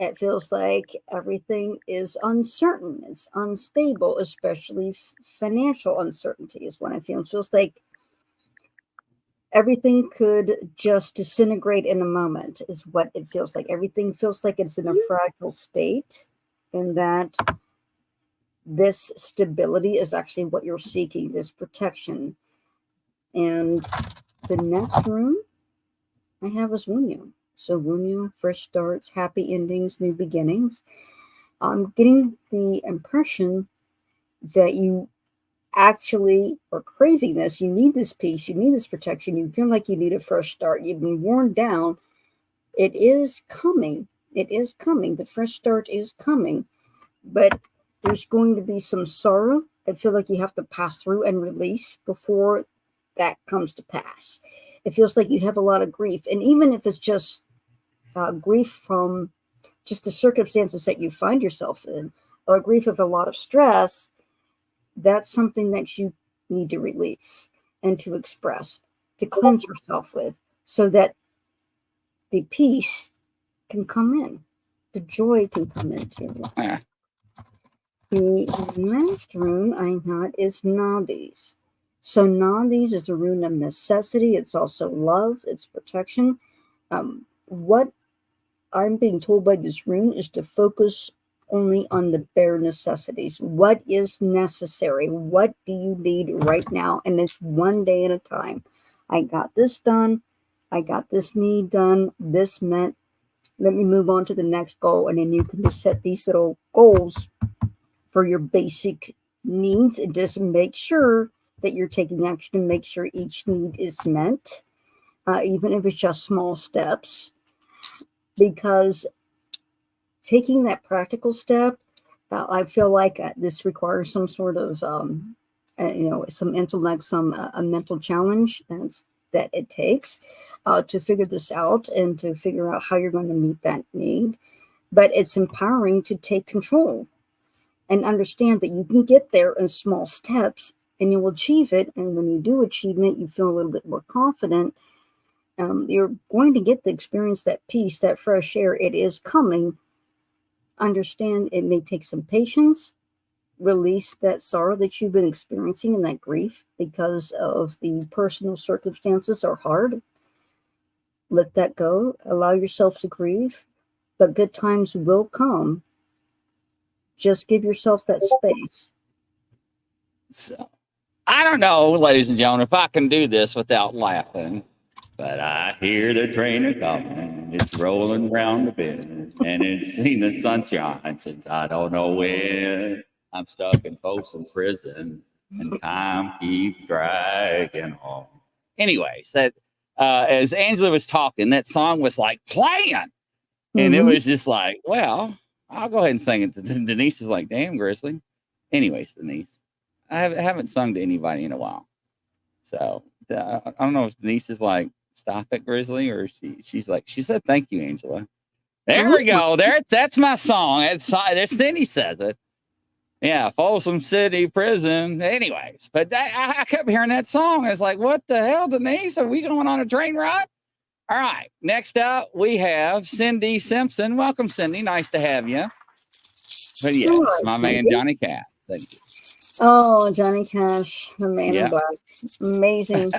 It feels like everything is uncertain. It's unstable, especially financial uncertainty is what I feel. It feels like everything could just disintegrate in a moment is what it feels like. Everything feels like it's in a fragile state, and that this stability is actually what you're seeking, this protection. And the next rune I have is Wunyo. So Wunyo, fresh starts, happy endings, new beginnings. I'm getting the impression that you actually are craving this. You need this peace. You need this protection. You feel like you need a fresh start. You've been worn down. It is coming. It is coming. The fresh start is coming. But there's going to be some sorrow. I feel like you have to pass through and release before that comes to pass. It feels like you have a lot of grief. And even if it's just grief from just the circumstances that you find yourself in, or grief of a lot of stress, that's something that you need to release and to express, to cleanse yourself with, so that the peace can come in, the joy can come into your life. The last rune I got is Nadis. So Nadis is a rune of necessity. It's also love. It's protection. What I'm being told by this rune is to focus only on the bare necessities. What is necessary? What do you need right now? And it's one day at a time. I got this done. I got this need done. This meant, let me move on to the next goal. And then you can just set these little goals for your basic needs and just make sure that you're taking action to make sure each need is met, even if it's just small steps. Because taking that practical step, I feel like this requires some sort of, some intellect, a mental challenge that it takes to figure this out and to figure out how you're going to meet that need. But it's empowering to take control and understand that you can get there in small steps and you'll achieve it. And when you do achieve it, you feel a little bit more confident. You're going to get the experience, that peace, that fresh air. It is coming. Understand it may take some patience, release that sorrow that you've been experiencing and that grief because of the personal circumstances are hard. Let that go. Allow yourself to grieve, but good times will come. Just give yourself that space. So, I don't know, ladies and gentlemen, if I can do this without laughing, but I hear the train a coming. It's rolling round the bend, and it's seen the sunshine since I don't know when. I'm stuck in Folsom Prison, and time keeps dragging on. Anyways, that as Angela was talking, that song was like playing, and it was just like, well, I'll go ahead and sing it. Denise is like, damn, Grizzly. Anyways, Denise, I haven't sung to anybody in a while. So I don't know if Denise is like, stop it, Grizzly, or she's like, she said, thank you, Angela. There we go. That's my song. That's Cindy says it. Yeah, Folsom City Prison. Anyways, but I kept hearing that song. It's like, what the hell, Denise? Are we going on a train ride? All right. Next up, we have Cindy Simpson. Welcome, Cindy. Nice to have you. But yes, my man Johnny Cash. Thank you. Oh, Johnny Cash, the man in black. Amazing.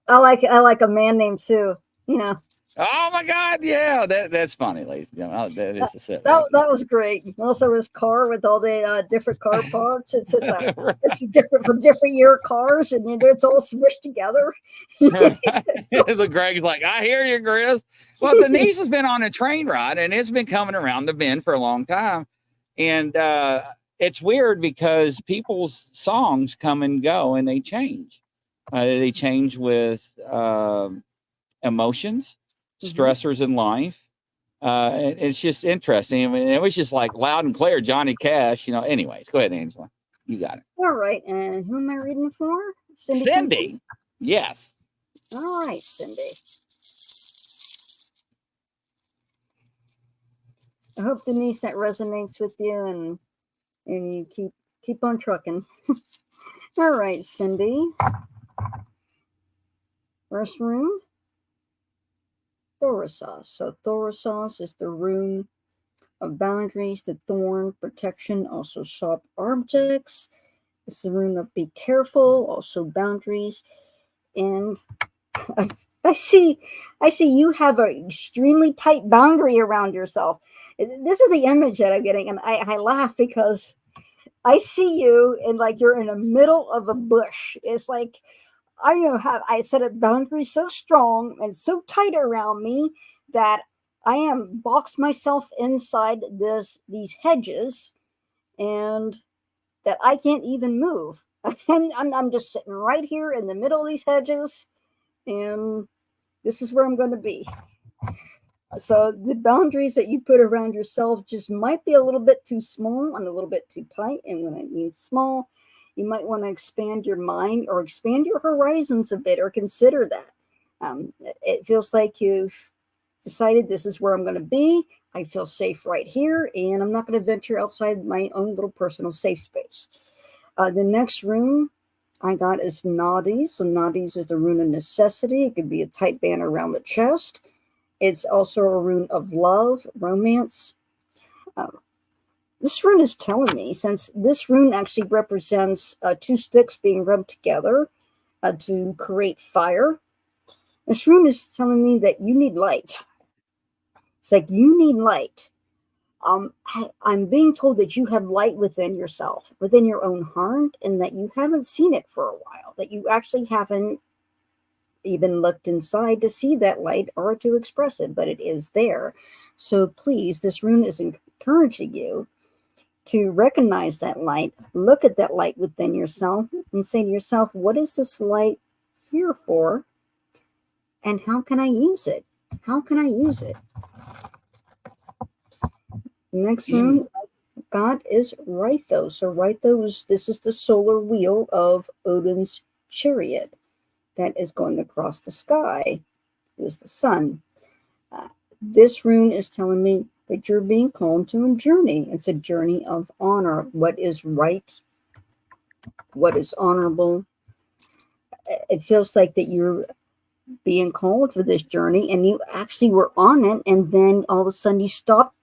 I like a man named Sue, you know. Oh my God, yeah, that's funny, ladies and gentlemen. That is a set. That was great. Also, his car with all the different car parts. It's different from different year cars, and it's all smushed together. The Greg's like, I hear you, Grizz. Well, Denise has been on a train ride, and it's been coming around the bend for a long time, and it's weird because people's songs come and go, and they change. They change with emotions. Stressors in life. It's just interesting. I mean, it was just like loud and clear, Johnny Cash, you know. Anyways, go ahead, Angela. You got it. All right. And who am I reading for? Cindy. Yes. All right, Cindy. I hope, Denise, that resonates with you and you keep on trucking. All right, Cindy. First room. Thorasos. So Thorasos is the rune of boundaries, the thorn, protection, also sharp objects. It's the rune of be careful, also boundaries. And I see you have an extremely tight boundary around yourself. This is the image that I'm getting, and I laugh because I see you and like you're in the middle of a bush. It's like I set a boundary so strong and so tight around me that I am boxed myself inside these hedges, and that I can't even move. I'm just sitting right here in the middle of these hedges, and this is where I'm going to be. So the boundaries that you put around yourself just might be a little bit too small and a little bit too tight. And when it means small, you might want to expand your mind or expand your horizons a bit, or consider that. It feels like you've decided this is where I'm going to be. I feel safe right here, and I'm not going to venture outside my own little personal safe space. The next rune I got is Nadis. So Nadis is the rune of necessity. It could be a tight band around the chest. It's also a rune of love, romance. This rune is telling me, since this rune actually represents two sticks being rubbed together to create fire, this rune is telling me that you need light. It's like you need light. I'm being told that you have light within yourself, within your own heart, and that you haven't seen it for a while, that you actually haven't even looked inside to see that light or to express it, but it is there. So please, this rune is encouraging you to recognize that light, look at that light within yourself, and say to yourself, what is this light here for? And how can I use it? How can I use it? Next rune God is Rytho. So Rytho this is the solar wheel of Odin's chariot that is going across the sky. It is the sun. This rune is telling me that you're being called to a journey. It's a journey of honor. What is right? What is honorable? It feels like that you're being called for this journey, and you actually were on it, and then all of a sudden you stopped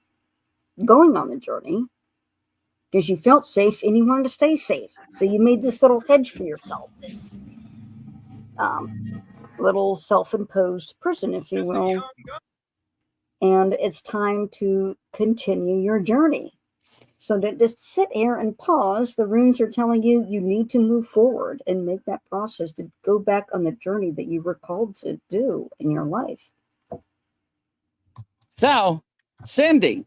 going on the journey, because you felt safe and you wanted to stay safe. So you made this little hedge for yourself, this little self-imposed prison, if you will. And it's time to continue your journey. So to just sit here and pause, the runes are telling you you need to move forward and make that process to go back on the journey that you were called to do in your life. So, Cindy,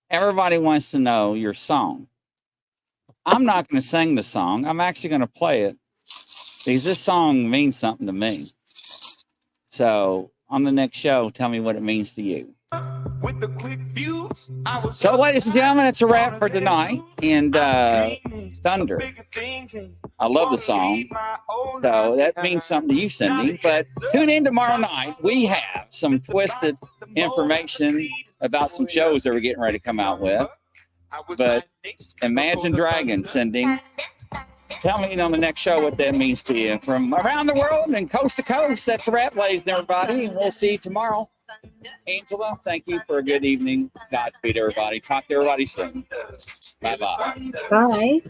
everybody wants to know your song. I'm not going to sing the song. I'm actually going to play it because this song means something to me. So, on the next show, tell me what it means to you. With the quick views, so, ladies and gentlemen, it's a wrap for tonight. And Thunder, I love the song. So that means something to you, Cindy. But tune in tomorrow night. We have some twisted information about some shows that we're getting ready to come out with. But Imagine Dragons, Cindy. Tell me on the next show what that means to you. From around the world and coast to coast, that's a wrap, ladies and everybody. And we'll see you tomorrow. Angela, thank you for a good evening. Godspeed, everybody. Talk to everybody soon. Bye-bye. Bye.